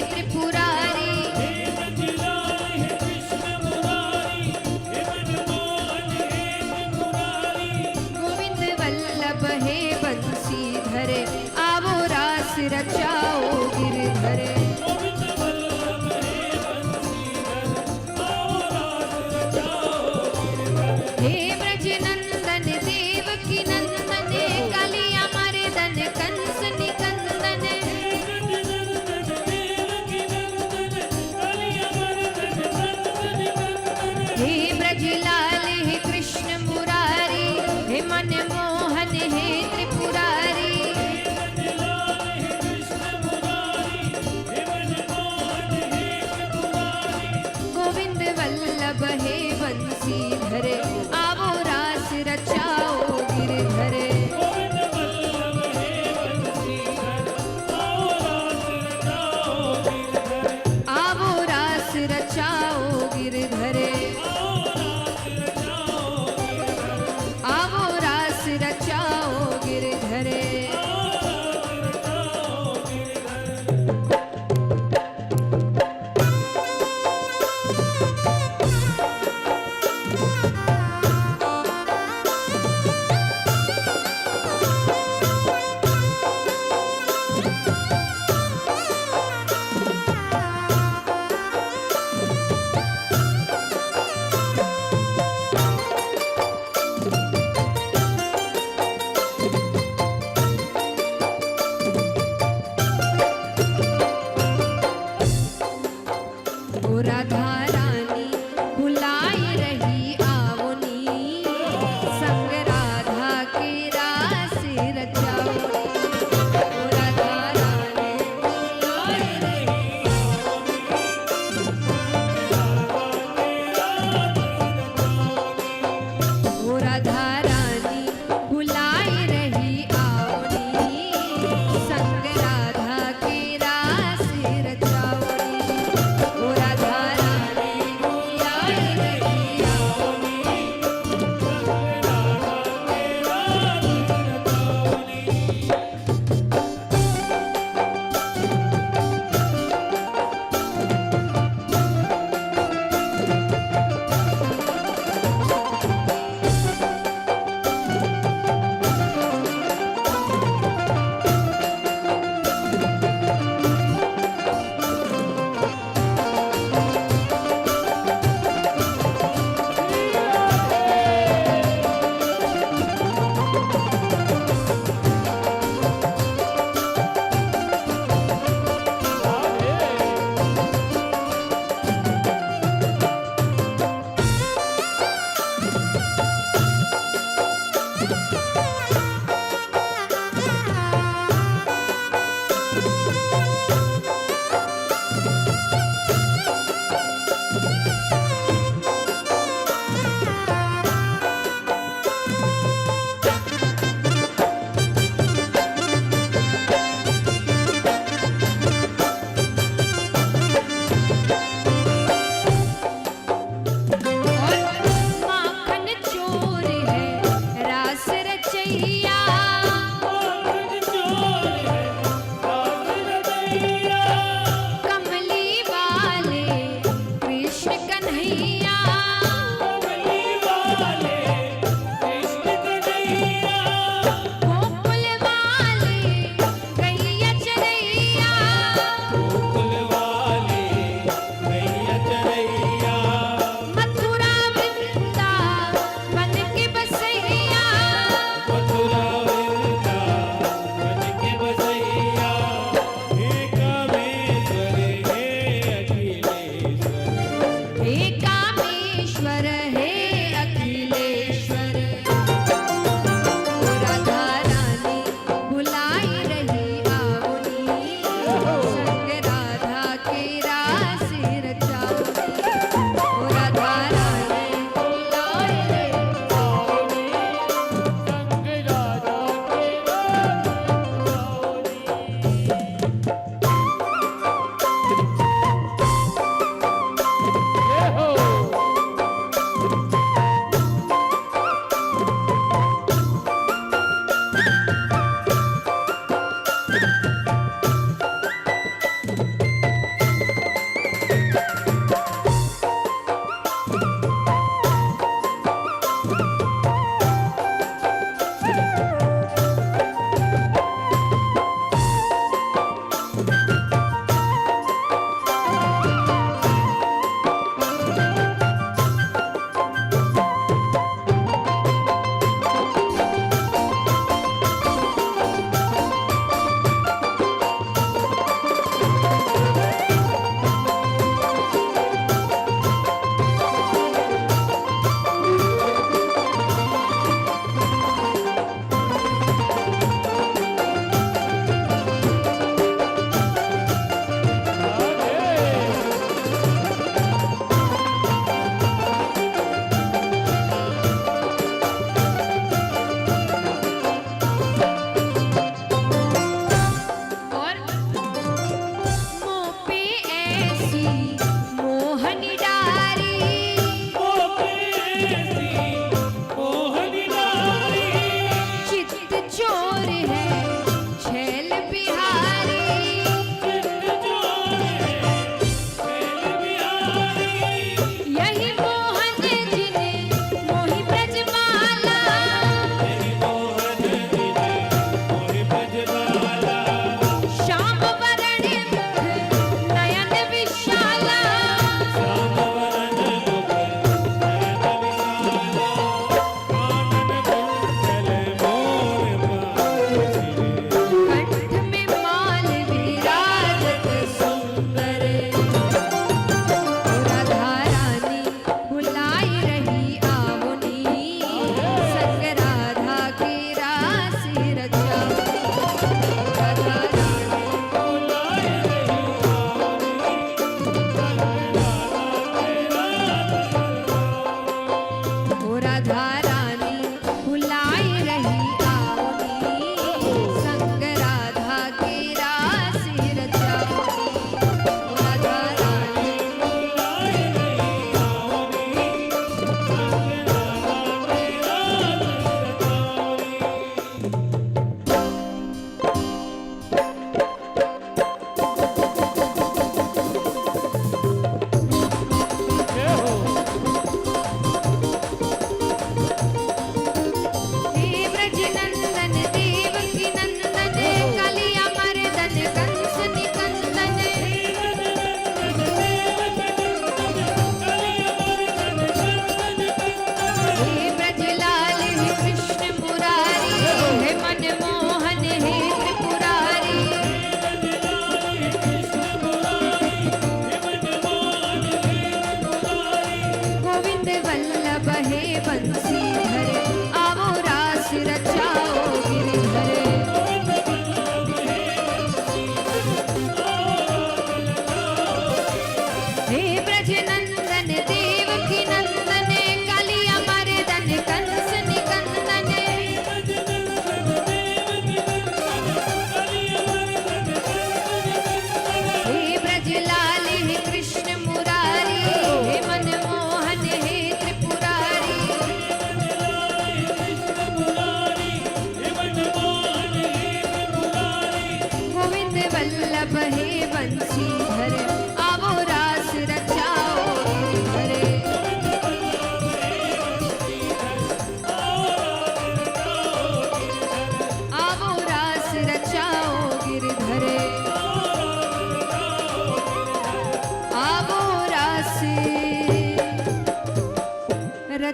त्रिपुरारी। गोविंद वल्लभ हे बंसीधर, आवो रास रचाओ गिरधर। हे ब्रज नंदन देवकी नंदन, कालिया मर्दन कंस निकंदन।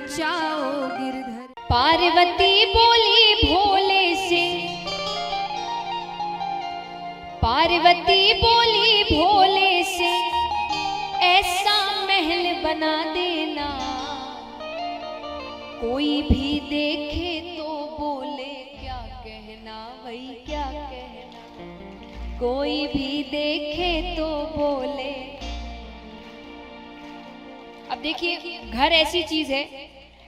मचाओ गिरधर। पार्वती बोली भोले से, पार्वती बोली भोले से, ऐसा महल बना देना कोई भी देखे तो बोले क्या कहना, भाई क्या कहना, कोई भी देखे तो बोले। अब देखिए, घर ऐसी चीज है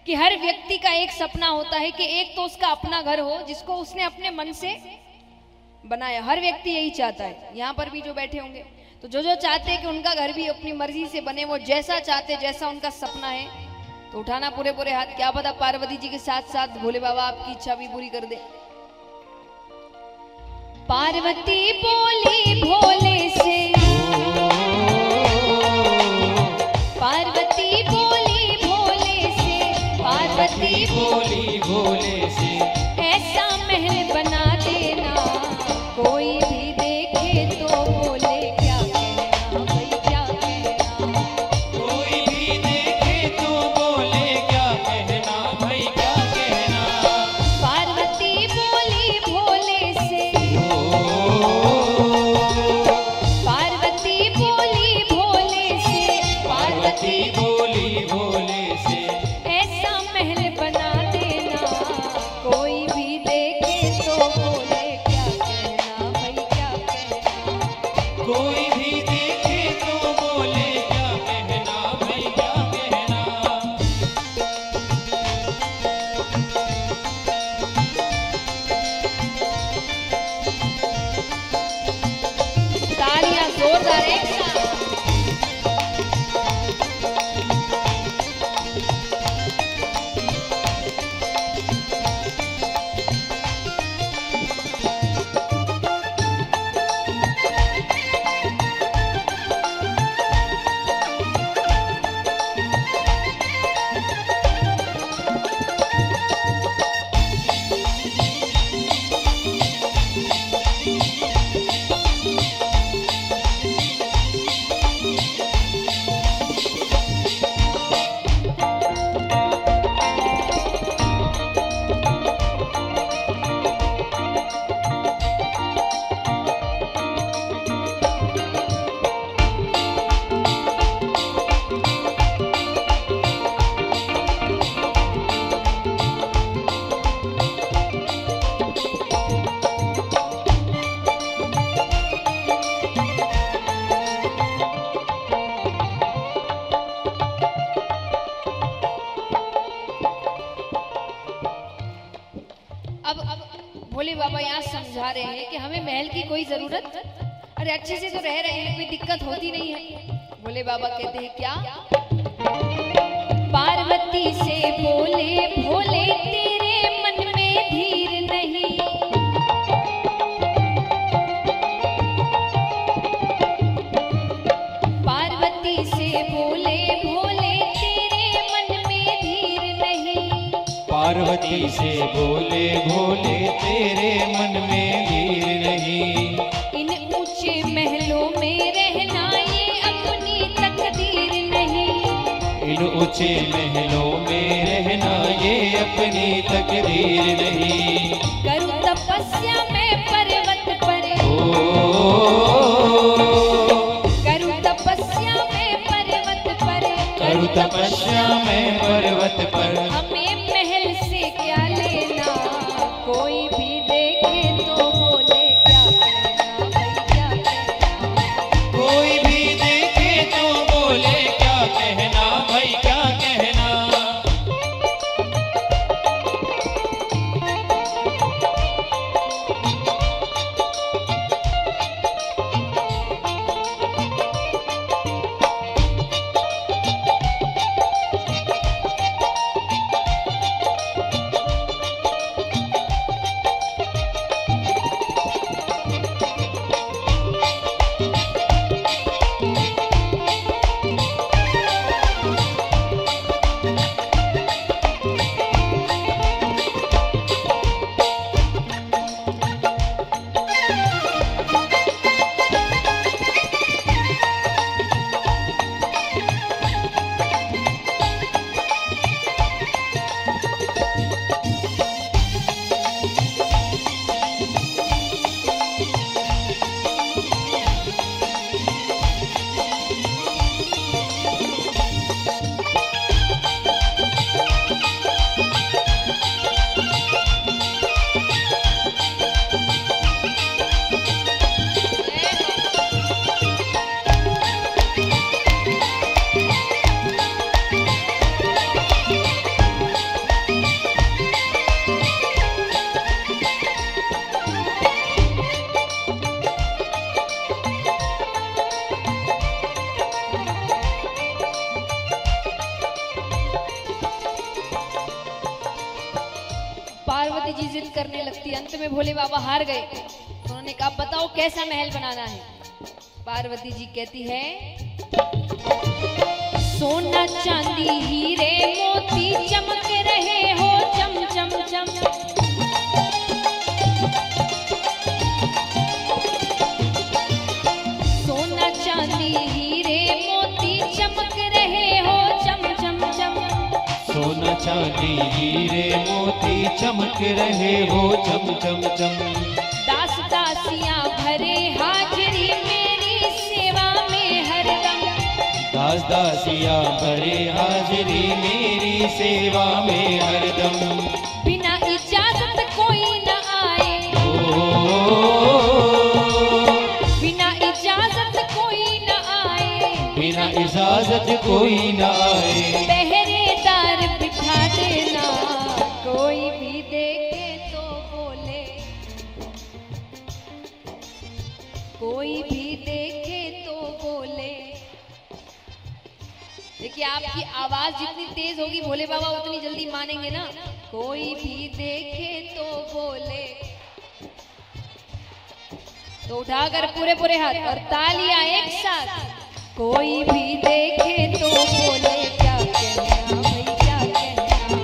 कि हर व्यक्ति का एक सपना होता है कि एक तो उसका अपना घर हो जिसको उसने अपने मन से बनाया। हर व्यक्ति यही चाहता है। यहाँ पर भी जो बैठे होंगे तो जो जो चाहते हैं कि उनका घर भी अपनी मर्जी से बने, वो जैसा चाहते, जैसा उनका सपना है, तो उठाना पूरे पूरे हाथ। क्या पता पार्वती जी के साथ साथ भोले बाबा आपकी इच्छा भी पूरी कर दे। पार्वती बोली भोले से, पार्वती बोली भोले से, पार्वती बोली भोले से, ऐसा महल बना देना कोई भी देखे तो बोले क्या कहना, भाई क्या कहना, कोई भी देखे तो बोले क्या कहना, भाई क्या कहना। पार्वती बोली भोले से, पार्वती बोली भोले से, पार्वती बोली भोले से, ऐसा महल बना देना कोई भी देखे तो बोले क्या कहना, भाई क्या कहना, कोई भी देखे तो बोले क्या कहना, भाई क्या कहना। तालियां जोरदार एक साथ। अब भोले बाबा यहाँ समझा रहे हैं कि हमें महल की कोई जरूरत, अरे अच्छे से तो रह रहे हैं, कोई दिक्कत होती नहीं है। भोले बाबा कहते हैं क्या, पार्वती से बोले भोले तेरे मन में धीर नहीं, पार्वती से बोले भोले तेरे मन में धीर नहीं, पार्वती से बोले भोले तेरे मन में धीर नहीं, इन ऊंचे महलों में रहना ये अपनी तकदीर नहीं, इन ऊंचे महलों में रहना ये अपनी तकदीर नहीं। करूं तपस्या में पर्वत पर, करूं तपस्या में पर्वत पर, करूं तपस्या में पर्वत पर, हमें महल से क्या लेना, कोई भी देखे तो बोले क्या कहना, भाई क्या कहना, कोई भी देखे तो बोले क्या कहना, भाई क्या कहना। करने लगती। अंत में भोले बाबा हार गए। उन्होंने कहा बताओ कैसा महल बनाना है। पार्वती जी कहती है सोना चांदी हीरे मोती चमक रहे हो चम चम चम। सोना चांदी हीरे मोती चमक रहे हो चम चम चम। सोना चांदी हीरे मोती चमक रहे हो चम चम चम। दास दासियां भरे हाजिरी मेरी सेवा में हरदम। दास दासिया भरे हाजिरी मेरी सेवा में हरदम। बिना इजाजत कोई न आए। बिना इजाजत कोई न आए। बिना इजाजत कोई न आए। पहरेदार बिठा देना कोई भी देखे तो बोले। कोई भी देखे तो बोले। देखिए आपकी आवाज जितनी तेज होगी भोले बाबा उतनी जल्दी मानेंगे ना। कोई भी देखे तो बोले। तो उठाकर पूरे पूरे हाथ और तालियां एक साथ। कोई भी देखे तो बोले क्या कहना भाई क्या कहना।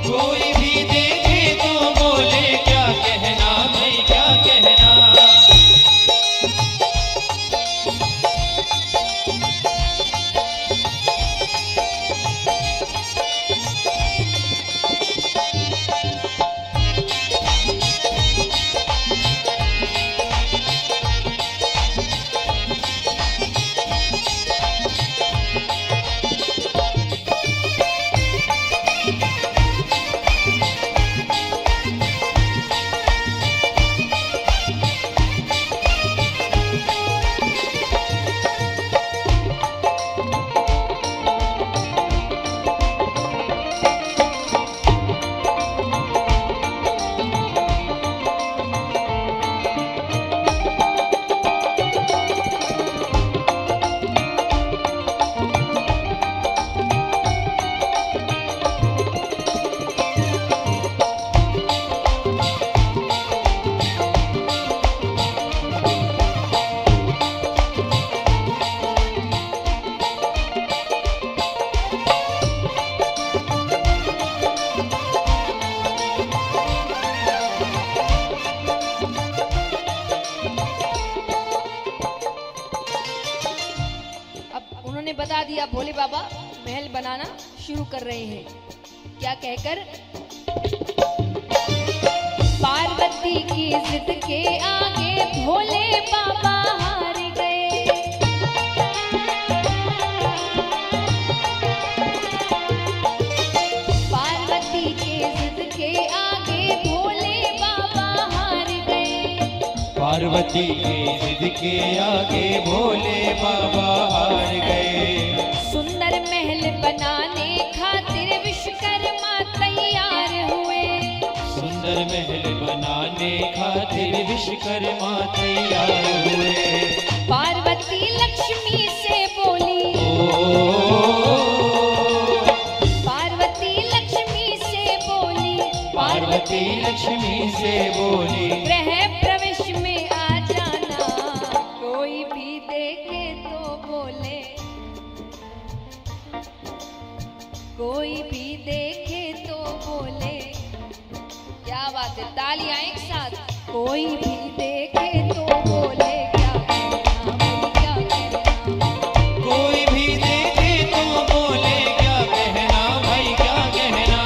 कोई भी देखे तो बोले क्या कहना भाई क्या कहना। बता दिया भोले बाबा महल बनाना शुरू कर रहे हैं। क्या कहकर पार्वती की जिद के आगे भोले बाबा हार गए। पार्वती की जिद के आगे भोले बाबा हार गए। पार्वती की जिद के आगे भोले बाबा हार गए। सुंदर महल बनाने खातिर विश्वकर्मा तैयार हुए। सुंदर महल बनाने खातिर विश्वकर्मा तैयार हुए। पार्वती लक्ष्मी से बोली। पार्वती लक्ष्मी से बोली। पार्वती लक्ष्मी से बोली गृह प्रवेश में आ जाना कोई भी देखे तो बोले। कोई भी देखे तो बोले। क्या बात है, तालियां एक साथ। कोई भी देखे तो बोले क्या कहना भाई क्या कहना। कोई भी देखे तो बोले क्या कहना भाई क्या कहना।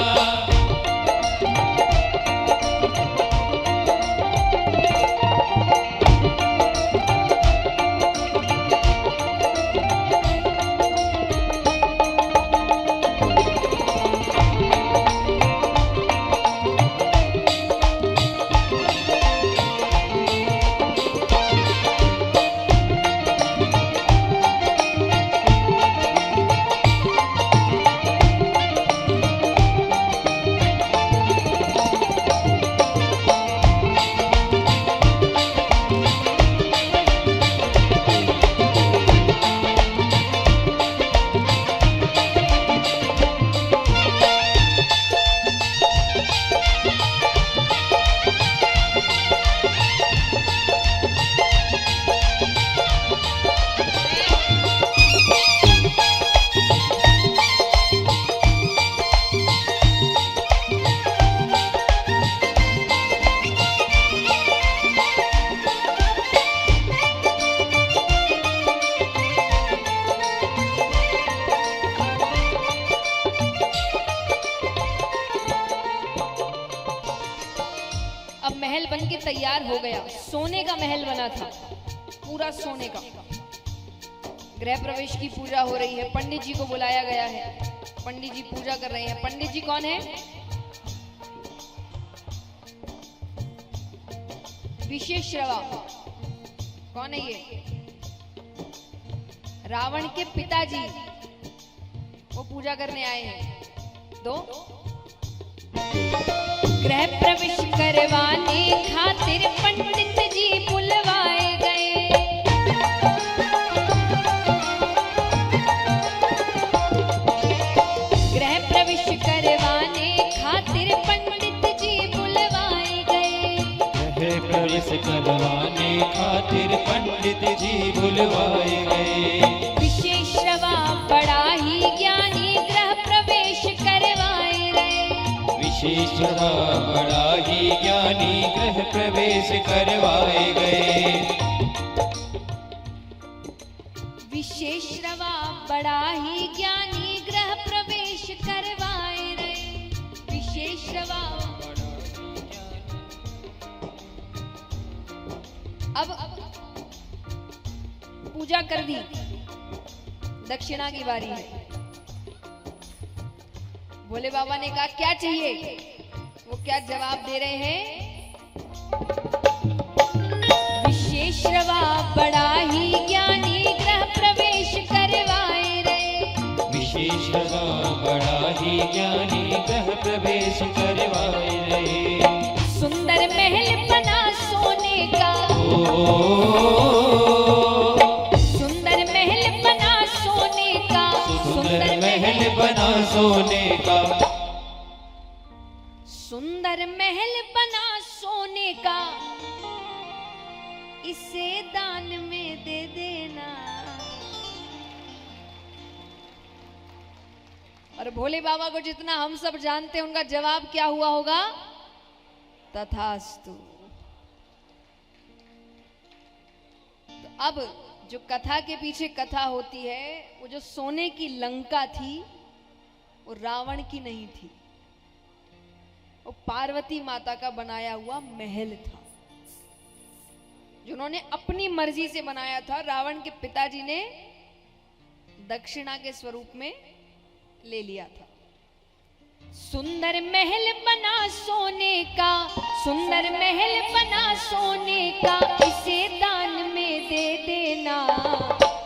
तैयार हो गया, सोने का महल बना था, पूरा सोने का। गृह प्रवेश की पूजा हो रही है, पंडित जी को बुलाया गया है, पंडित जी पूजा कर रहे हैं। पंडित जी कौन है? विशेश्रवा। कौन है ये? रावण के पिताजी, वो पूजा करने आए हैं। दो गृह प्रवेश करवाने खातिर पंडित जी बुलवाए गए। गृह प्रवेश करवाने खातिर पंडित जी बुलवाए गए। गृह प्रवेश करवाने खातिर पंडित जी बुलवाए गए। विशेश्रवा बड़ा ही ज्ञानी गृह प्रवेश करवाए गए। विशेश्रवा बड़ा ही ज्ञानी गृह प्रवेश करवाए गए। विशेश्रवा बड़ा ही ज्ञानी गृह प्रवेश करवाए गए। विशेश्रवा। अब पूजा कर दी, दक्षिणा की बारी है। भोले बाबा ने कहा क्या चाहिए? वो क्या जवाब दे रहे हैं? विशेश्रवा बड़ा ही ज्ञानी गृह प्रवेश करवाए रहे। विशेश्रवा बड़ा ही ज्ञानी गृह प्रवेश करवाए रहे। सुंदर महल बना सोने का, सुंदर महल बना सोने का, सुंदर महल बना सोने का, सुंदर महल बना सोने का, इसे दान में दे देना। और भोले बाबा को जितना हम सब जानते हैं, उनका जवाब क्या हुआ होगा? तथास्तु। तो अब जो कथा के पीछे कथा होती है, वो जो सोने की लंका थी, वो रावण की नहीं थी, वो पार्वती माता का बनाया हुआ महल था, जिन्होंने अपनी मर्जी से बनाया था। रावण के पिताजी ने दक्षिणा के स्वरूप में ले लिया था। सुंदर महल बना सोने का, सुंदर महल बना सोने का, इसे दान में दे देना।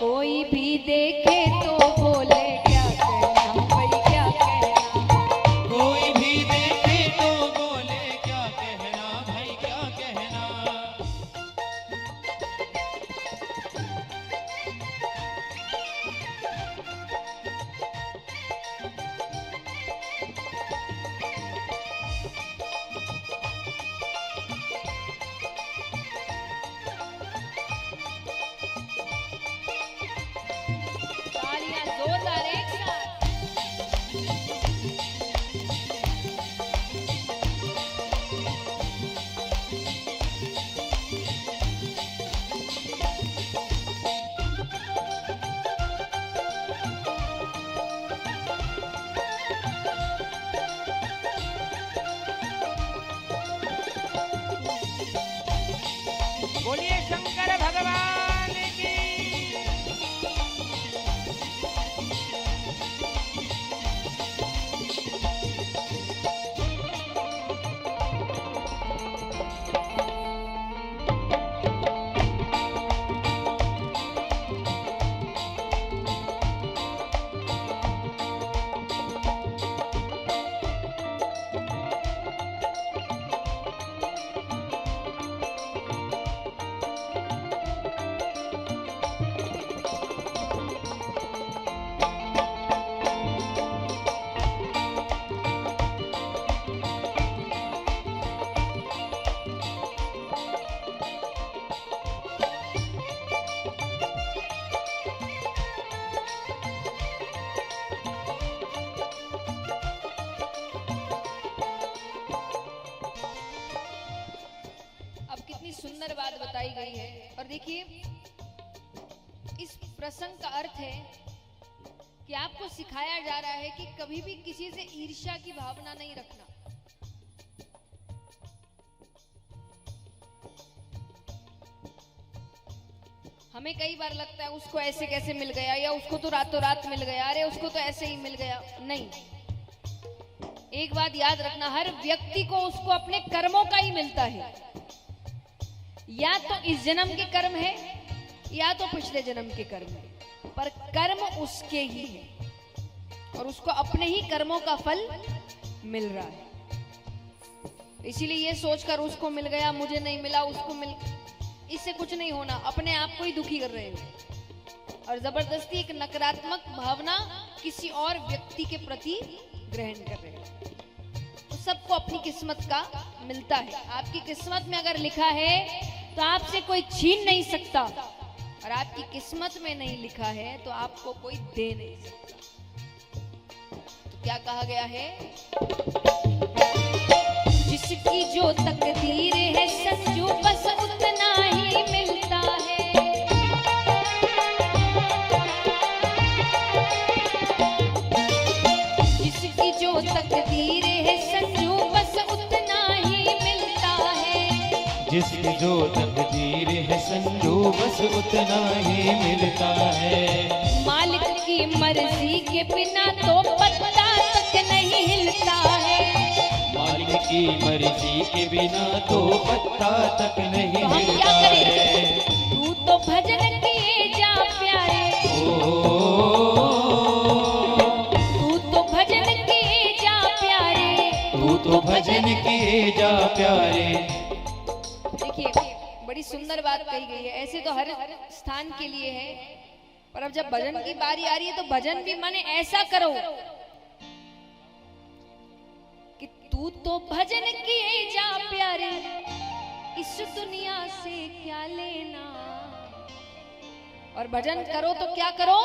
कोई भी देखे तो बोले क्या कहना भाई, क्या कहना। कोई भी देखे तो बोले क्या कहना भाई, क्या कहना। तालियां जोरदार एक साथ। बोलिए शंकर भगवान की। सुंदर बात बताई गई है। और देखिए, इस प्रसंग का अर्थ है कि आपको सिखाया जा रहा है कि कभी भी किसी से ईर्ष्या की भावना नहीं रखना। हमें कई बार लगता है उसको ऐसे कैसे मिल गया, या उसको तो रातों रात मिल गया, अरे उसको तो ऐसे ही मिल गया। नहीं, एक बात याद रखना, हर व्यक्ति को उसको अपने कर्मों का ही मिलता है। या तो इस जन्म के कर्म है या तो पिछले जन्म के कर्म है, पर कर्म उसके ही है और उसको अपने ही कर्मों का फल मिल रहा है। इसीलिए ये सोचकर उसको मिल गया मुझे नहीं मिला, उसको मिल, इससे कुछ नहीं होना, अपने आप को ही दुखी कर रहे हो और जबरदस्ती एक नकारात्मक भावना किसी और व्यक्ति के प्रति ग्रहण कर रहे हो। तो सबको अपनी किस्मत का मिलता है। आपकी किस्मत में अगर लिखा है तो आपसे कोई छीन नहीं सकता, और आपकी किस्मत में नहीं लिखा है तो आपको कोई दे नहीं सकता। तो क्या कहा गया है, जिसकी जो तकदीर है संजू बस उतना ही मिलता है। जिसकी जो तकदीर है संजू बस उतना ही मिलता है। जिसकी जो तकदीर है संजू बस उतना ही मिलता है। मालिक की मर्जी के बिना तो पत्ता तक नहीं हिलता है। मालिक की मर्जी के बिना तो पत्ता तक नहीं तो हम हिलता क्या करें? है। तू तो भजन किए जा प्यारे, तू तो भजन किए जा प्यारे, तू तो भजन किए जा प्यारे। देखिए बड़ी सुंदर बात कही गई है। ऐसे तो हर स्थान के लिए है, पर अब जब भजन की बारी आ रही है तो भजन भी माने ऐसा करो कि तू तो भजन किए जा प्यारे, इस दुनिया से क्या लेना। और भजन करो तो क्या करो,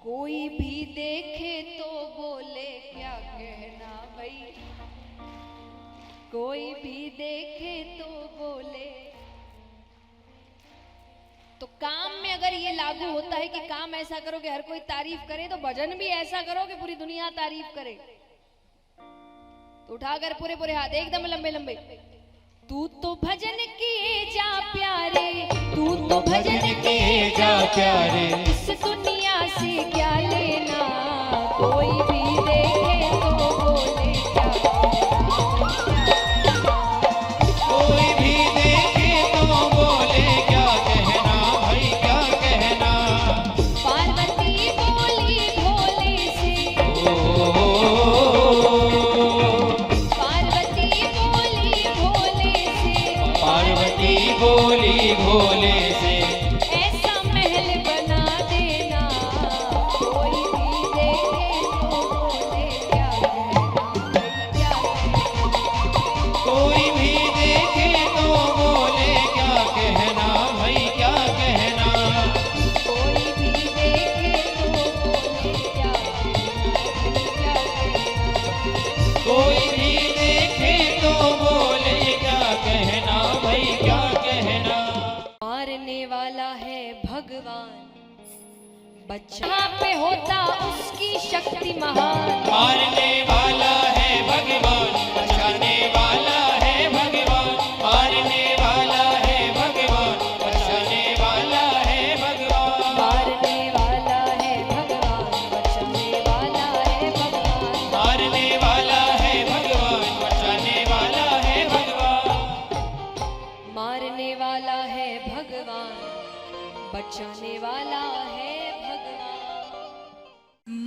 कोई भी देखे तो बोले क्या कहना भाई, कोई भी देखे तो बोले। तो काम में अगर ये लागू होता है कि काम ऐसा करो कि हर कोई तारीफ करे, तो भजन भी ऐसा करो कि पूरी दुनिया तारीफ करे। तो उठाकर पूरे पूरे हाथ एकदम लंबे लंबे, तू तो भजन किए जा प्यारे, तू तो भजन किए जा प्यारे, इस दुनिया से क्या लेना। कोई भी देखे तो बोले क्या, कोई भी देखे तो बोले क्या कहना भाई क्या कहना। पार्वती बोली भोले से, पार्वती बोली भोले से, पार्वती बोली भोले से, ऐसा महल बना देना। कोई भी देखे तो बोले क्या कहना, कोई भी देखे तो बोले क्या कहना भाई क्या कहना। कोई भी देखे तो बोले क्या कहना। कोई भी देखे तो बोले क्या कहना भाई क्या कहना। मारने वाला है भगवान, बच्चा पे होता उसकी शक्ति महान। मारने वाला है भगवान, बचाने वाला है भगवान। मारने वाला है भगवान, बचाने वाला है भगवान। मारने वाला है भगवान, बचाने वाला है भगवान। मारने वाला है भगवान, बचाने वाला है भगवान। मारने वाला है भगवान, बचाने वाला है भगवान।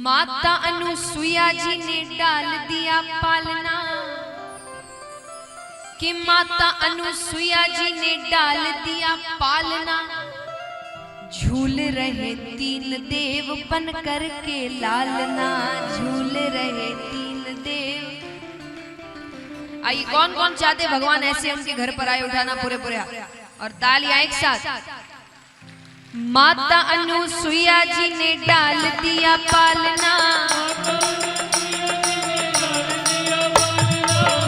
माता अनुसुईया जी ने डाल दिया पालना, कि माता अनुसुईया जी ने डाल दिया पालना। झूल रहे तीन देव बन करके लालना, झूल रहे तीन देव। आइए कौन कौन चाहते भगवान ऐसे उनके घर पर आए, उठाना पूरे पूरे हाथ और तालियां एक साथ। माता अनुसुईया जी ने डाल दिया पालना,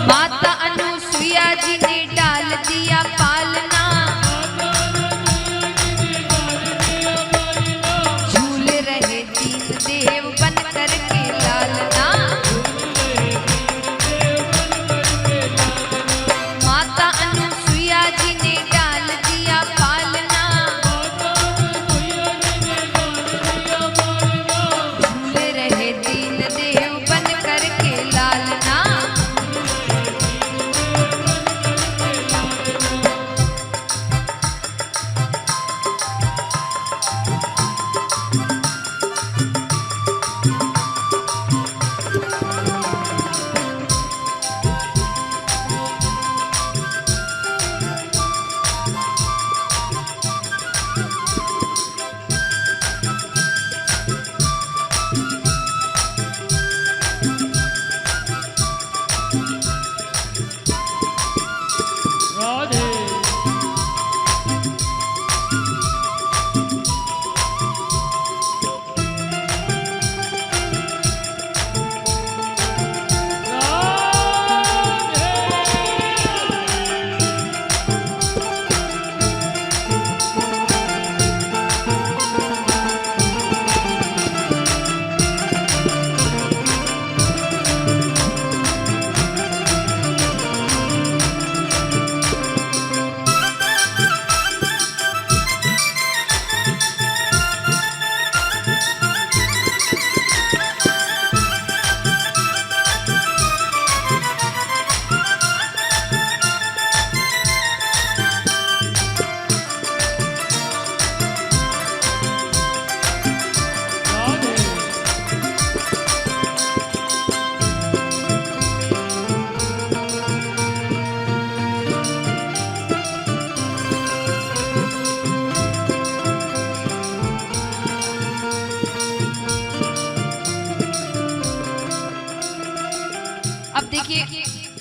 माता अनुसुईया जी ने डाल दिया पालना। झूल रहे तीन देव बन करके लालना, माता अनुसुईया जी ने डाल दिया पालना।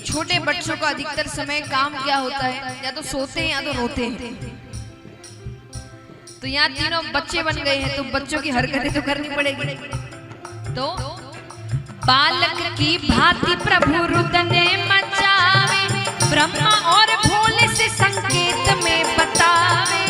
छोटे बच्चों का अधिकतर समय काम क्या होता है, या तो सोते हैं या तो रोते हैं। तो यहाँ तीनों बच्चे बन गए हैं, तो बच्चों की हरकतें तो करनी पड़ेगी। तो बालक की भांति प्रभु रुदने मचावे, ब्रह्मा और भोले से संकेत में बतावे।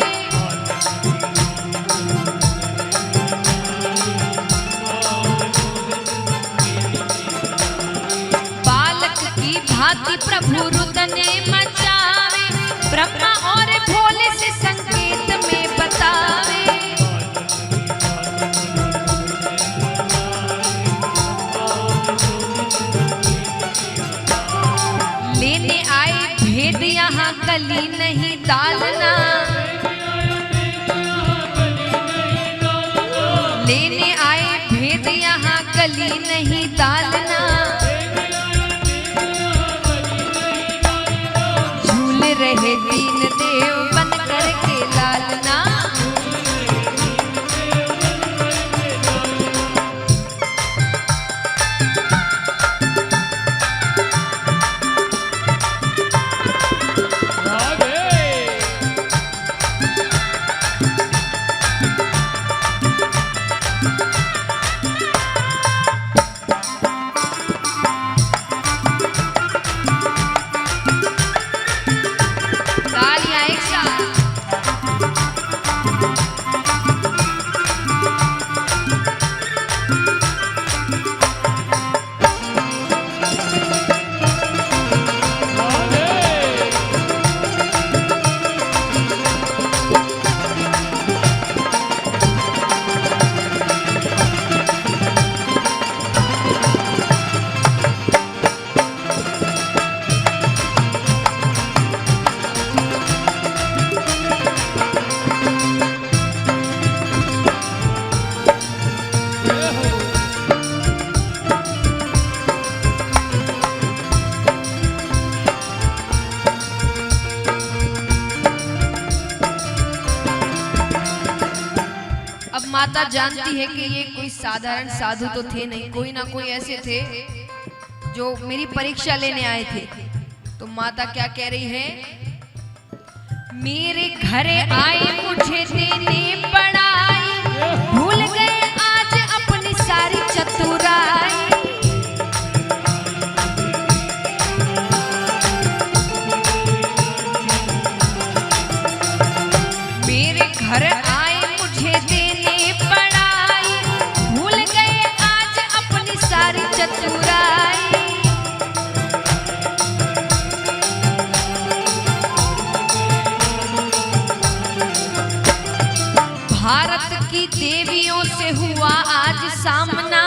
बालक की भांति प्रभु रुदने मचावे, ब्रह्मा और भोले से संकेत में बतावे। लेने आए भेद यहाँ कली नहीं डालना, लेने आए भेद यहाँ कली नहीं डालना। झूल रहे दीन देव बन करके लालना। तालियां एक साथ। अब माता जानती है कि ये कोई साधारण साधु तो थे नहीं, कोई ना कोई ऐसे थे जो मेरी परीक्षा लेने आए थे। तो माता क्या कह रही है, मेरे घर आए मुझे देने पढ़ाई, भूल गए आज अपनी सारी चतुराई। मेरे घर आए मुझे देने पढ़ाई, भूल गए आज अपनी सारी चतुराई। भारत की देवियों से हुआ आज सामना,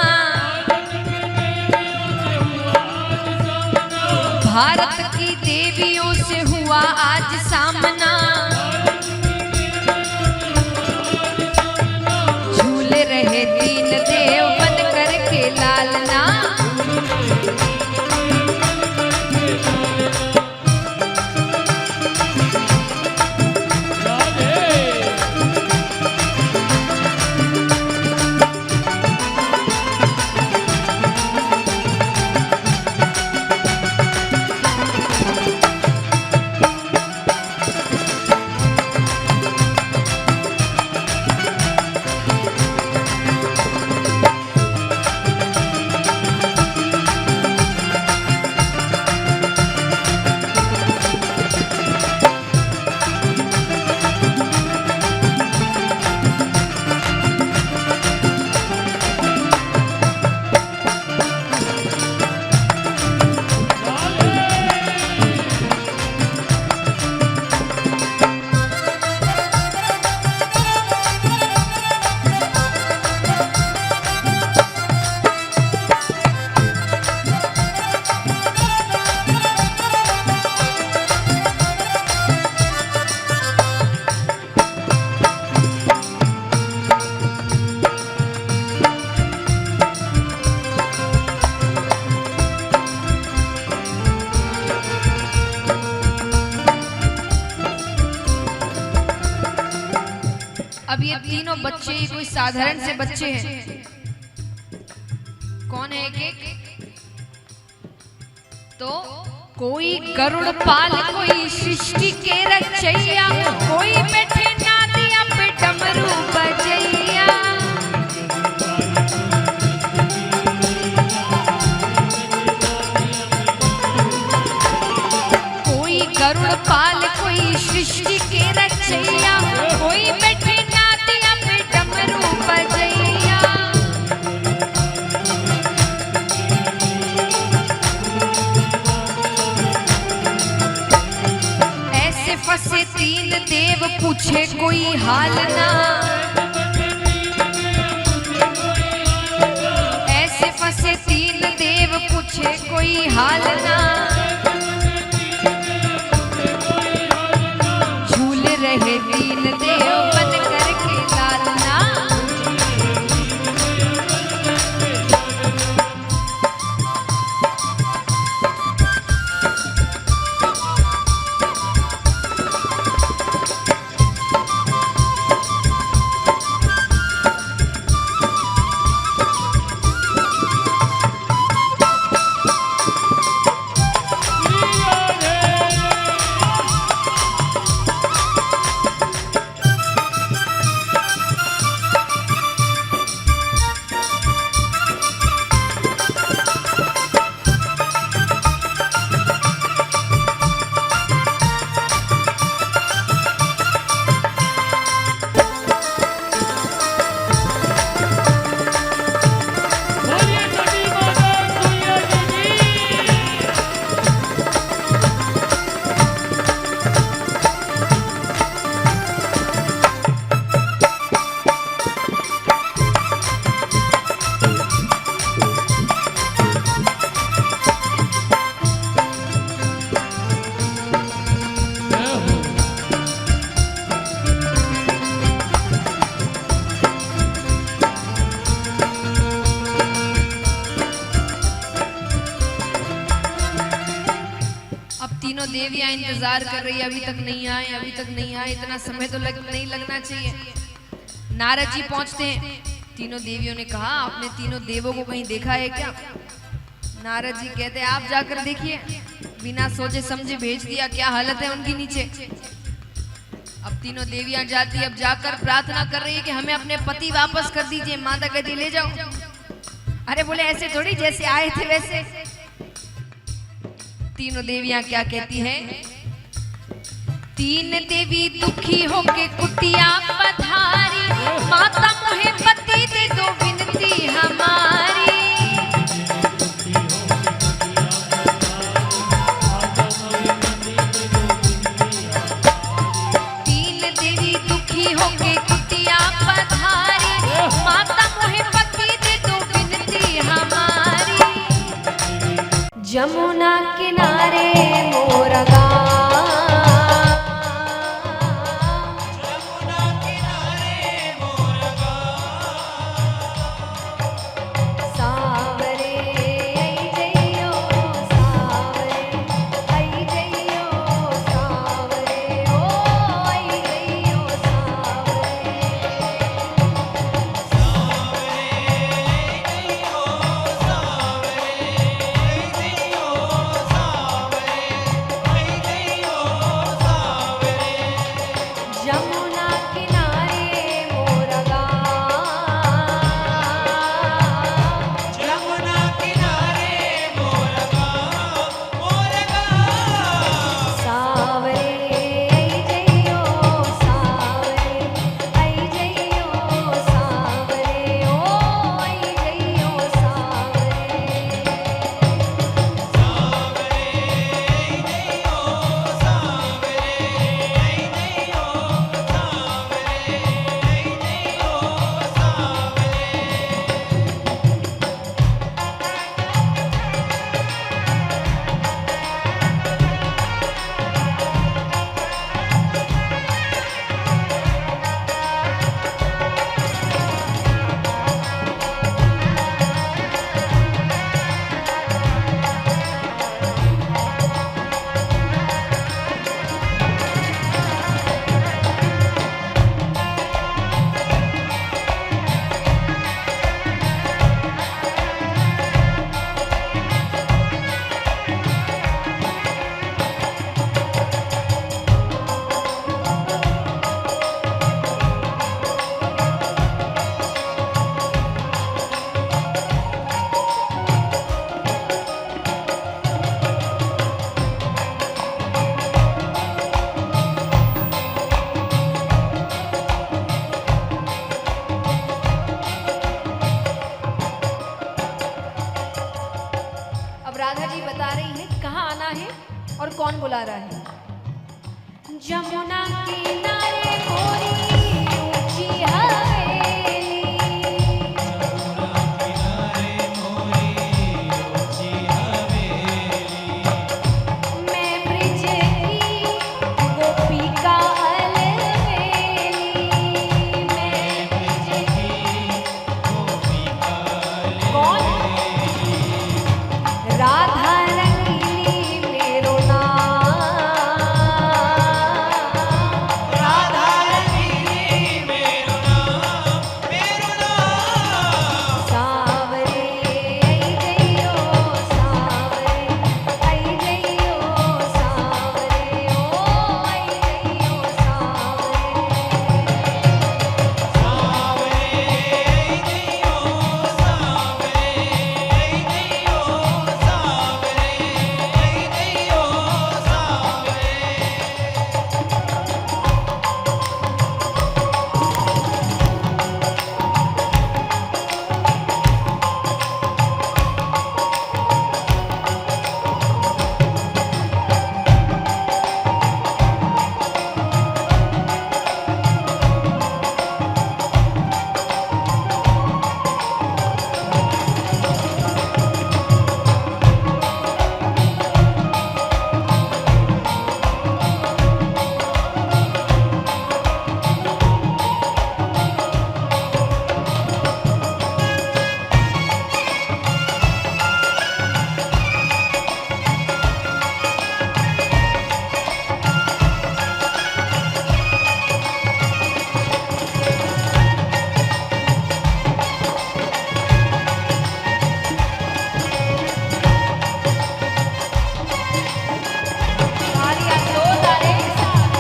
भारत की देवियों से हुआ आज सामना। झूल रहे दीन देव बन करके लालना। अब ये तीनों बच्चे कोई साधारण से बच्चे हैं। कौन है एक एक? तो कोई गरुड़ पाल कोई सृष्टि के रचैया, कोई बैठे नादिया पे डमरू बजैया। कोई गरुड़ पाल कोई सृष्टि के रचैया, कोई बैठे नादिया पे डमरू बजैया। ऐसे फंसे तीन देव पूछे कोई हाल ना, ऐसे फंसे तीन देव पूछे कोई हाल ना। झूल रहे तीन देव बन करके लालना। बोलिए सती माता सुइया जी की। अब तीनों देवियां इंतजार कर रही है, अभी तक नहीं आए, अभी तक नहीं आए। इतना समय तो नहीं लगना चाहिए। नारद जी पहुंचते हैं। तीनों देवियों ने कहा आपने तीनों देवों को कहीं देखा है क्या? नारद जी कहते हैं आप जाकर देखिए। बिना सोचे समझे भेज दिया, क्या हालत है उनकी नीचे। अब तीनों देवियां जाती है, अब जाकर प्रार्थना कर रही है कि हमें अपने पति वापस कर दीजिए। माता कहती ले जाओ। अरे बोले ऐसे थोड़ी जैसे आए थे वैसे। तीनों देवियां क्या कहती हैं? तीन देवी दुखी होके कुटिया पधारी, माता मोहे पति दे दो विनती हमारी। तीन देवी दुखी होके कुटिया पधारी, माता मोहे पति दे दो विनती हमारी। जमुना किनारे मोरा गाँव, यमुना किनारे मोर सावरे आई जइयो सावरे, आई जइयो सावरे, ओ आई जइयो सावरे। सावरे सावरे है और कौन बुला रहा है? जमुना किनारे गोरी ऊंची हवेली, मैं ब्रिज की गोपिका अलवेली, मैं ब्रिज की कौन? राधा रंगीली मेरो नाम, राधा रंगीली मेरो नाम सावरे आई जइयो सावरे आई जइयो सावरे ओ आई जइयो सावरे, सावरे दियो सावरे दियो सावरे दियो तालियां जोरदार एक साथ।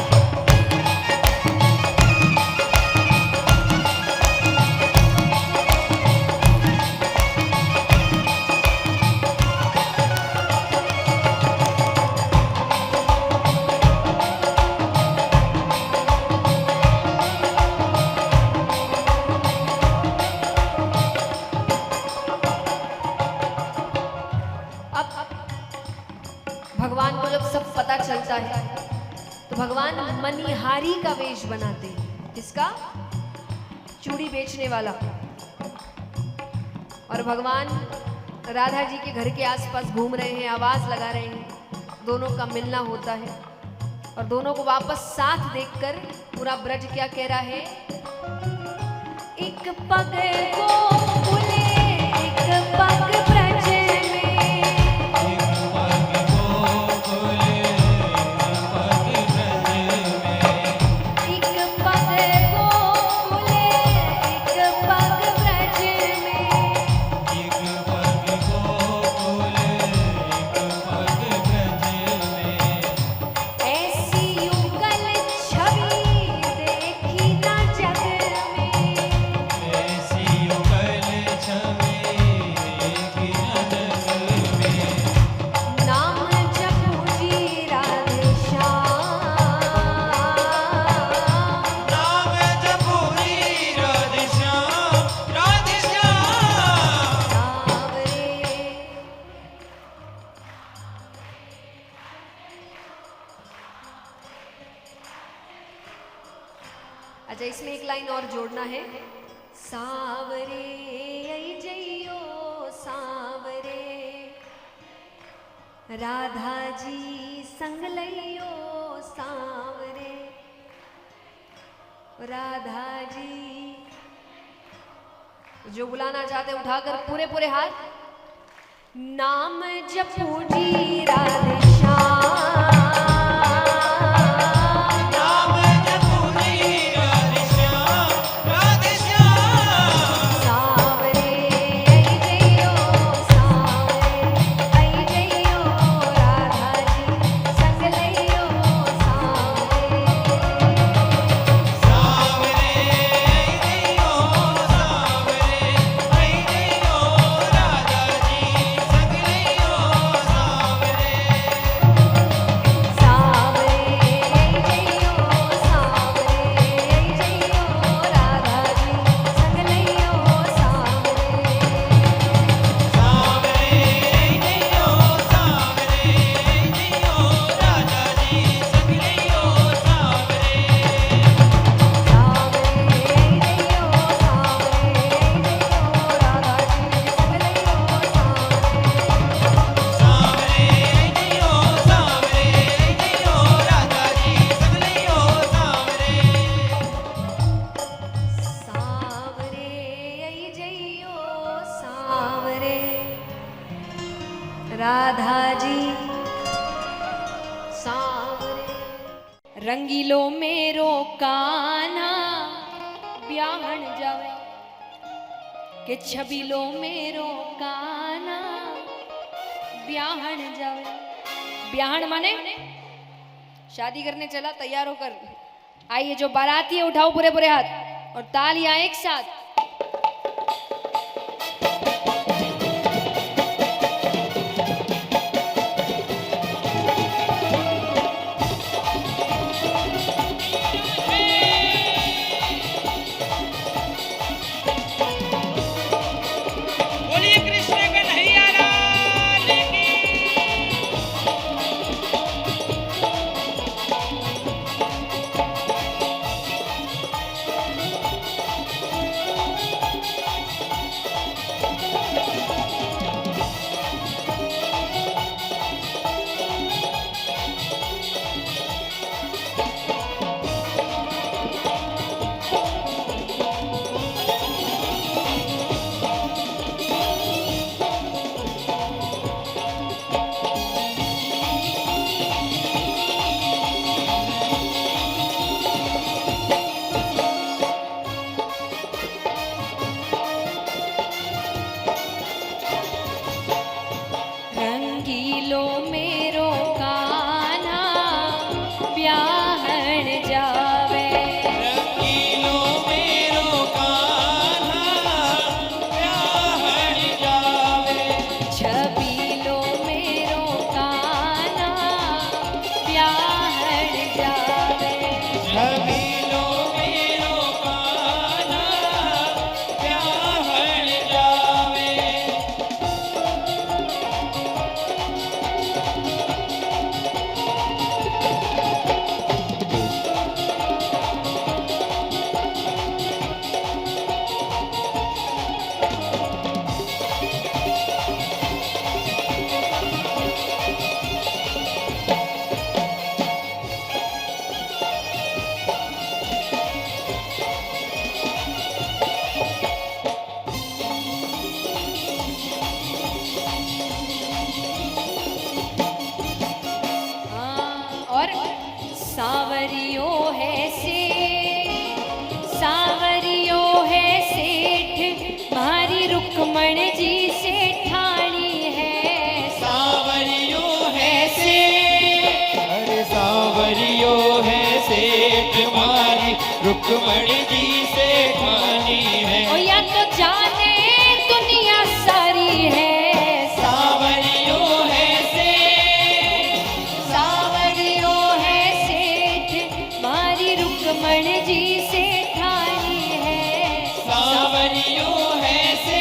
अब भगवान को जब सब पता चलता है तो भगवान मनिहारी का वेश बनाते हैं। किसका? चूड़ी बेचने वाला। और भगवान राधा जी के घर के आसपास घूम रहे हैं, आवाज लगा रहे हैं। दोनों का मिलना होता है और दोनों को वापस साथ देखकर पूरा ब्रज क्या कह रहा है? एक पग गोकुले एक पग ब्रज में, एक पग गोकुले एक पग ब्रज में, ऐसी युगल छवि देखी न जग में, नाम जपू जी राधे सावरे। अच्छा, इसमें एक लाइन और जोड़ना है। सावरे आई जइयो सावरे, राधा जी संग लइयो सावरे, राधा जी। जो बुलाना चाहते उठाकर पूरे पूरे हाथ। नाम जपू जी राधे श्याम, सावरे आई जइयो सावरे आई जइयो, राधा जी संग लइयो सावरे, राधा जी सांवरे, रंगीलो मेरो काना ब्याहन जावे, के छबीलो मेरो काना ब्याहन जावे। ब्याहन माने शादी करने चला, तैयार होकर। आइए जो बाराती है उठाओ पूरे पूरे हाथ और तालियां एक साथ। बोलिए कृष्ण कन्हैया लाल की। रंगीलो मेरो काना ब्याहन जावे, रंगीलो मेरो कान्हा ब्याहन जावे, छबीलो मेरो काना ब्याहन जावे। छबीलो मेरो कान्हा ब्याहन जावे। और सांवरियो है से, सांवरियो है सेठ मारी रुक्मण जी से ठाणी है। सांवरियो है से, अरे सांवरियो है सेठ मारी रुक्मणी जी से ठानी है। ओ या तो जाने दुनिया सारी है, सांवरियो है से, सांवरियो है सेठ मारी रुक्मण जी से ठाणी है। सांवरियो है से।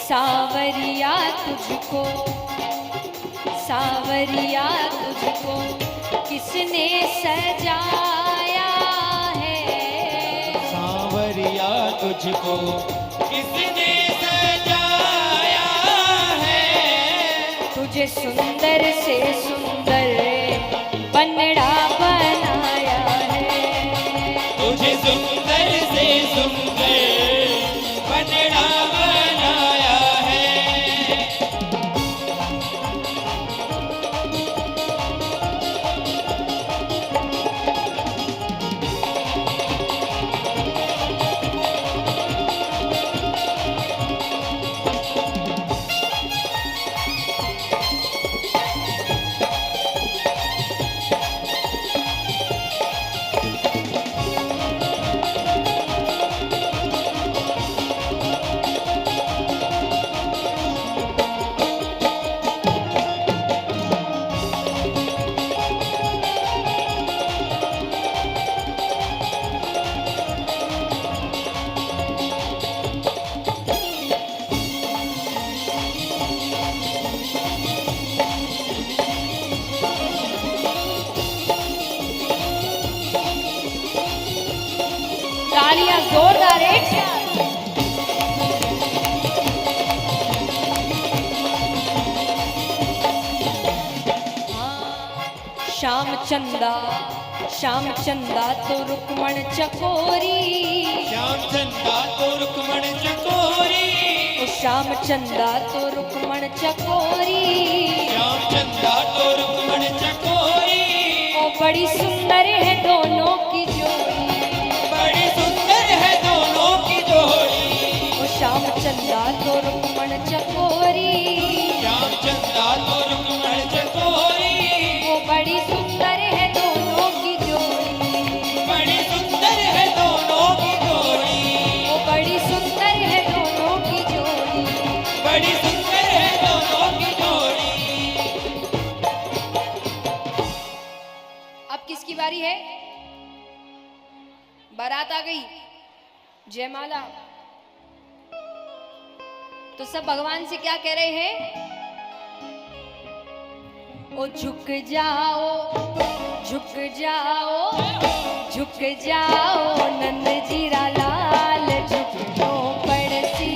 सावरिया तुझको, सावरिया तुझको किसने सजाया है। सांवरिया तुझको किसने सजाया है। तुझे सुंदर से सुंदर बनड़ा बनाया है। तुझे सुंदर से सुंदर बनड़ा बनाया है। जोरदार एक साथ। श्याम चंदा तो रुक्मण चकोरी, श्याम चंदा तो रुक्मण चकोरी, ओ श्याम चंदा तो रुक्मण चकोरी, श्याम चंदा तो रुक्मण चकोरी, ओ बड़ी सुंदर है दोनों की जोड़ी, बड़ी सुंदर है दोनों की जोड़ी, ओ श्याम चंदा तो रुक्मण चकोरी, श्याम चंदा तो रुक्मण चकोरी, ओ बड़ी सुंदर है दोनों की जोड़ी, बड़ी सुंदर है दोनों की जोड़ी, ओ बड़ी सुंदर है दोनों की जोड़ी। बड़ी सुंदर है दोनों की जोड़ी। अब किसकी बारी है? बारात आ गई, जयमाला। तो सब भगवान से क्या कह रहे हैं? ओ झुक जाओ, झुक जाओ, झुक जाओ नंद जीरा लाल, झुकनो पड़सी।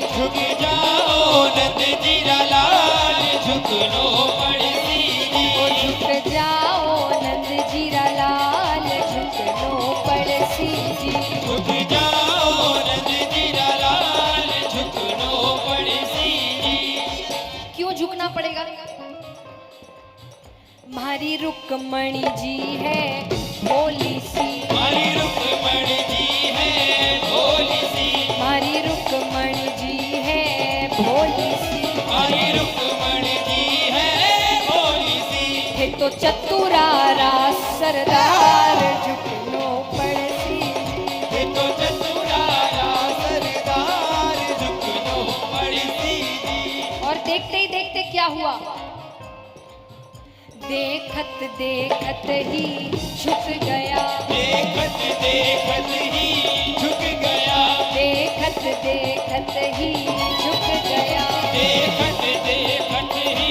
झुक जाओ नंद जीरा लाल, झुकनो पड़सी जी। ओ झुक जाओ नंद जीरा लाल, झुकनो पड़सी जी। झुक जाओ नंद जीरा लाल, झुकनो पड़सी जी। क्यों झुकना पड़ेगा? मारी रुक्मणी जी है भोली सी, हमारी रुक्मणी जी है भोली सी, मारी रुक्मणी जी है भोली सी, हमारी रुक्मणी जी है भोली सी। है तो चतुरारा सरदार, झुकनो पड़सी। ये तो चतुरारा सरदार, झुकनो पड़सी जी। और देखते ही देखते क्या हुआ? देखत देखत ही झुक गया, देखत देखत ही झुक गया, देखत देखत ही झुक गया, देखत देखत ही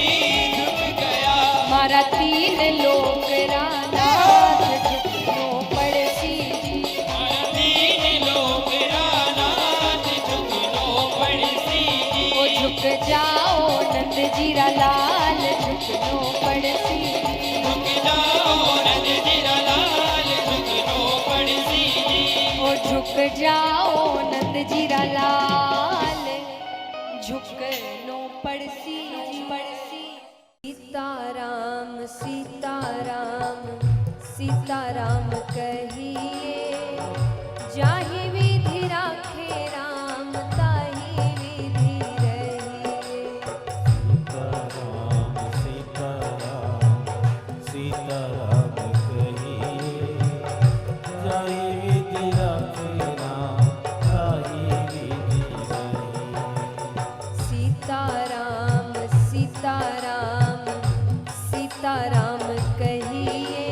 झुक गया। मारा तीन लोग रानाथ, झुकनो पड़सी जी। हमारा दीन लोग रानाथ, झुकनो पड़सी जी। ओ झुक जाओ नंद जीरा लाल, झुकनो पड़सी। झुक जाओ नंद जीरा लाल, झुकनो पड़सी जी। ओ झुक जाओ नंद जीरा लाल, झुकनो पड़सी जी। सीताराम सीताराम सीताराम कहिए, जाहि विधि राखे राम, ताहि विधि रहिए। सीताराम सीताराम सीताराम कहिए, जाहि विधि राखे राम, ताहि विधि रहिए। सीताराम सीताराम सीताराम कहिए,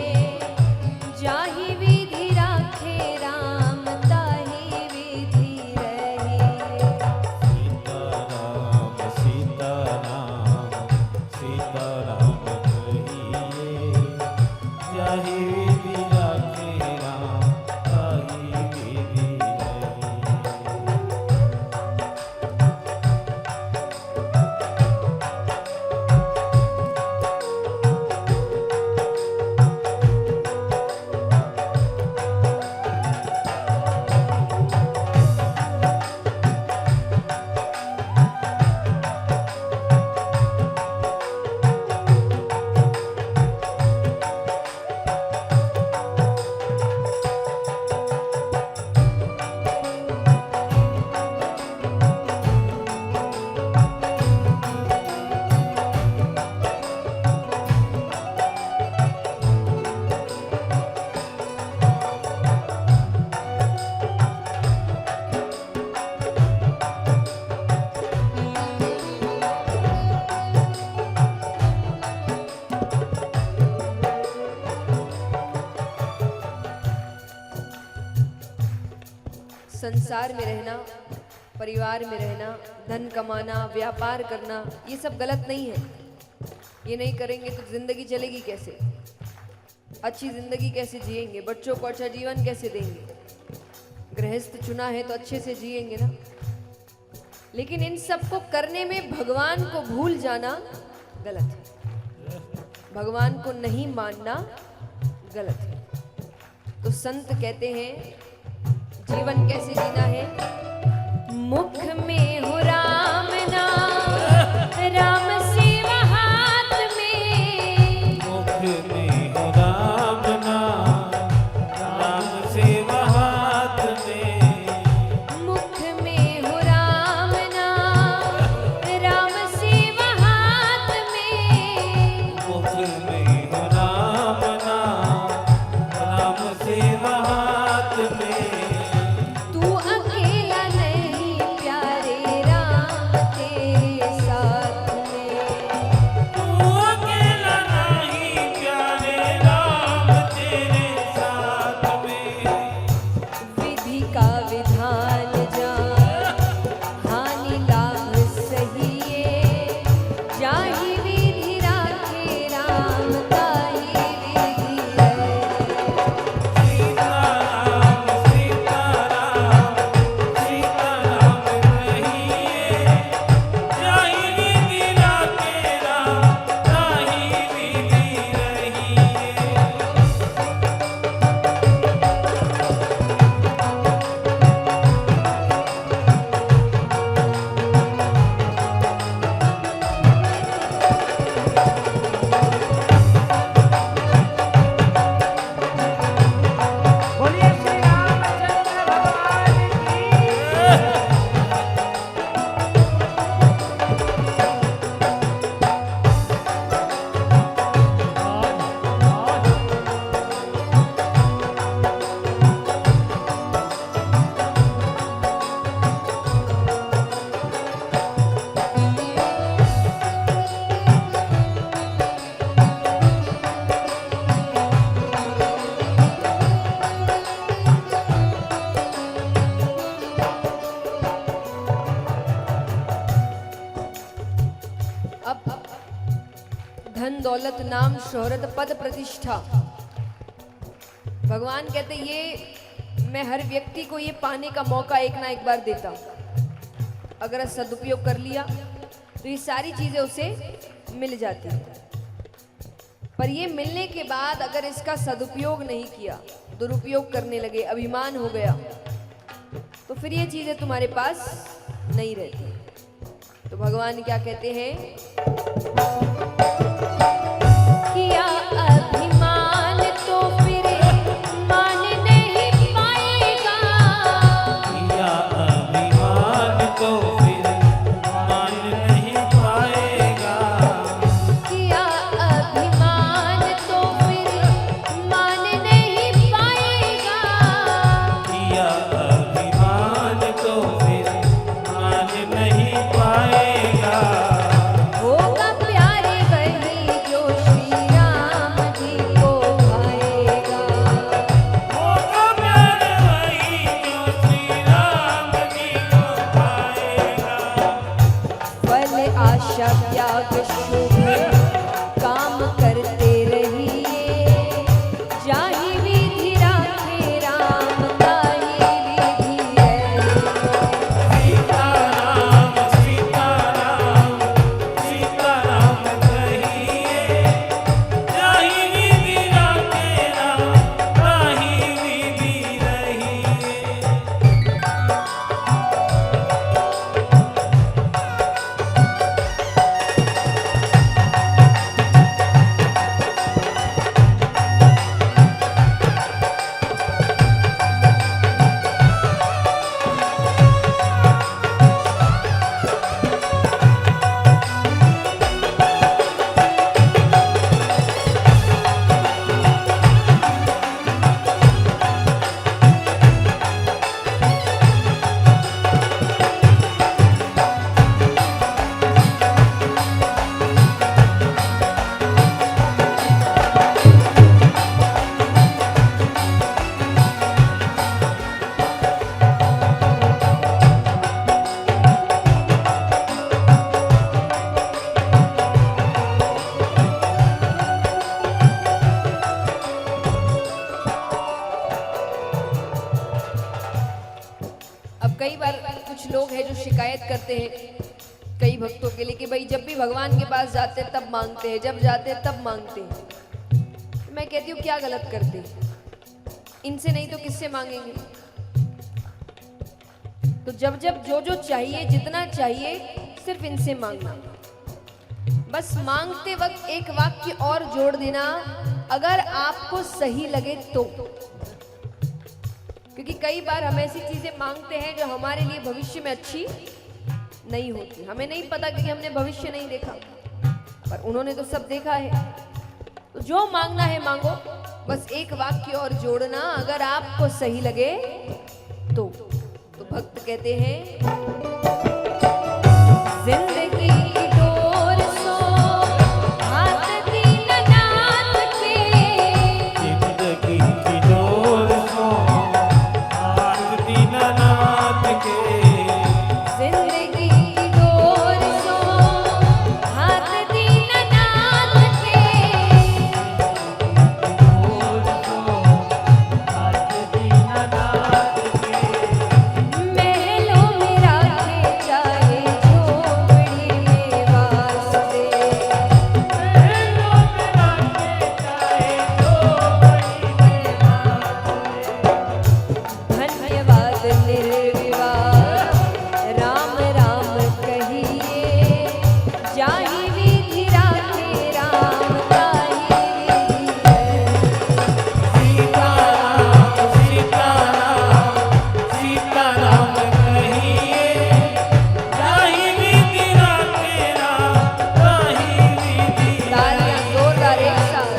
जाहि विधि राखे राम, ताहि विधि रहिए। सीताराम सीताराम सीताराम कहिए, जाहि विधि राखे राम, ताहि विधि रहिए। संसार में रहना, परिवार में रहना, धन कमाना, व्यापार करना, ये सब गलत नहीं है। ये नहीं करेंगे तो जिंदगी चलेगी कैसे? अच्छी जिंदगी कैसे जिएंगे? बच्चों को अच्छा जीवन कैसे देंगे? गृहस्थ चुना है तो अच्छे से जिएंगे ना। लेकिन इन सब को करने में भगवान को भूल जाना गलत है, भगवान को नहीं मानना गलत है। तो संत कहते हैं जीवन कैसे जीना है। मुख में हो राम नाम, राम सेवा हाथ में। मुख में हो राम नाम, राम सेवा हाथ में। मुख में हो राम नाम, राम सेवा हाथ में। मुख में हो राम नाम, राम सेवा हाथ में। तू अकेला नहीं प्यारे राम तेरे साथ में। तू अकेला नहीं प्यारे राम तेरे साथ में। विधि का विधान जान, हानि लाभ सही है। जाहि विधि राखे राम, ताहि विधि रहे। सीताराम सीताराम सीताराम कहिए, जाहि विधि राखे राम, ताहि विधि रहिए। बोलिए श्री रामचंद्र भगवान की। अब धन दौलत नाम शोहरत पद प्रतिष्ठा, भगवान कहते ये मैं हर व्यक्ति को ये पाने का मौका एक ना एक बार देता हूं। अगर सदुपयोग कर लिया तो ये सारी चीजें उसे मिल जाती हैं। पर ये मिलने के बाद अगर इसका सदुपयोग नहीं किया, दुरुपयोग करने लगे, अभिमान हो गया, तो फिर ये चीजें तुम्हारे पास नहीं रहती। तो भगवान क्या कहते हैं, किया अभिमान तो फिर मान नहीं पाएगा। किया अभिमान तो फिर मान नहीं पाएगा। किया अभिमान तो फिर मान नहीं पाएगा। किया अभिमान तो फिर मान नहीं पाएगा। होगा शिकायत करते हैं कई भक्तों के लिए कि भाई जब भी भगवान के पास जाते हैं तब मांगते हैं, जब जाते हैं तब मांगते हैं। मैं कहती हूँ क्या गलत करते हैं, इनसे नहीं तो किससे मांगेंगे। तो जब जब जो जो चाहिए, जितना चाहिए, सिर्फ इनसे मांगना। बस मांगते वक्त एक वाक्य और जोड़ देना, अगर आपको सही लगे तो। क्योंकि कई बार हम ऐसी चीजें मांगते हैं जो हमारे लिए भविष्य में अच्छी नहीं होती। हमें नहीं पता क्योंकि हमने भविष्य नहीं देखा, पर उन्होंने तो सब देखा है। तो जो मांगना है मांगो, बस एक वाक्य और जोड़ना, अगर आपको सही लगे तो भक्त कहते हैं जिंदगी की डोर सो हाथ दीननाथ के, जिंदगी की डोर सो हाथ दीननाथ के, जिंदगी की डोर सो हाथ दीननाथ के, डोर सो हाथ दीननाथ के, महलों में राखे चाहे झोपड़ी में वास दे, महलों में राखे चाहे झोपड़ी में वास दे। धन्यवाद निर्विवाद राम राम कहिए, जाहि विधि राखे राम ताहि विधि है। सीताराम सीताराम सीताराम कहिए, जाहि विधि राखे राम ताहि विधि है। तालियां जोरदार एक साथ।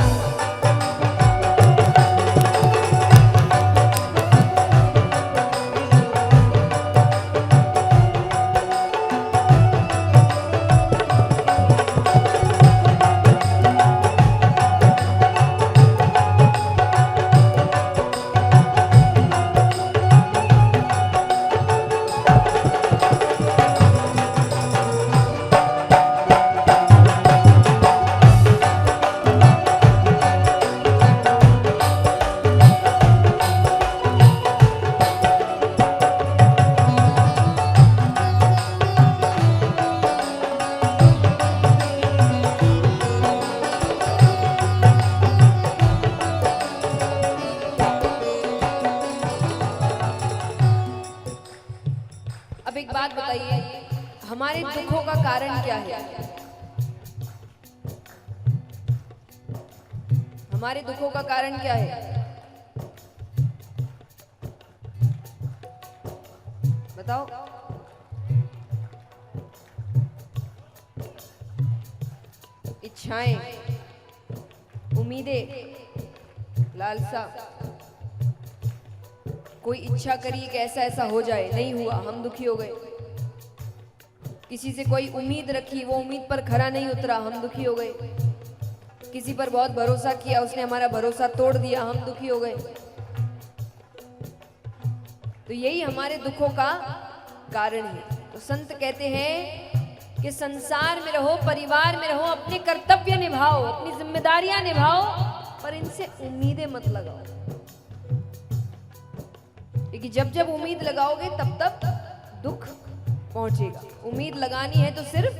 अब एक बात बताइए, हमारे दुखों का कारण क्या है? हमारे दुखों का कारण क्या है? बताओ। इच्छाएं, उम्मीदें, लालसा। कोई इच्छा करी कि ऐसा ऐसा हो जाए, नहीं हुआ, हम दुखी हो गए। किसी से कोई उम्मीद रखी, वो उम्मीद पर खरा नहीं उतरा, हम दुखी हो गए। किसी पर बहुत भरोसा किया, उसने हमारा भरोसा तोड़ दिया, हम दुखी हो गए। तो यही हमारे दुखों का कारण है। तो संत कहते हैं कि संसार में रहो, परिवार में रहो, अपने कर्तव्य निभाओ, अपनी जिम्मेदारियां निभाओ, पर इनसे उम्मीदें मत लगाओ। क्योंकि जब जब उम्मीद लगाओगे तब तब दुख पहुंचेगा। उम्मीद लगानी है तो सिर्फ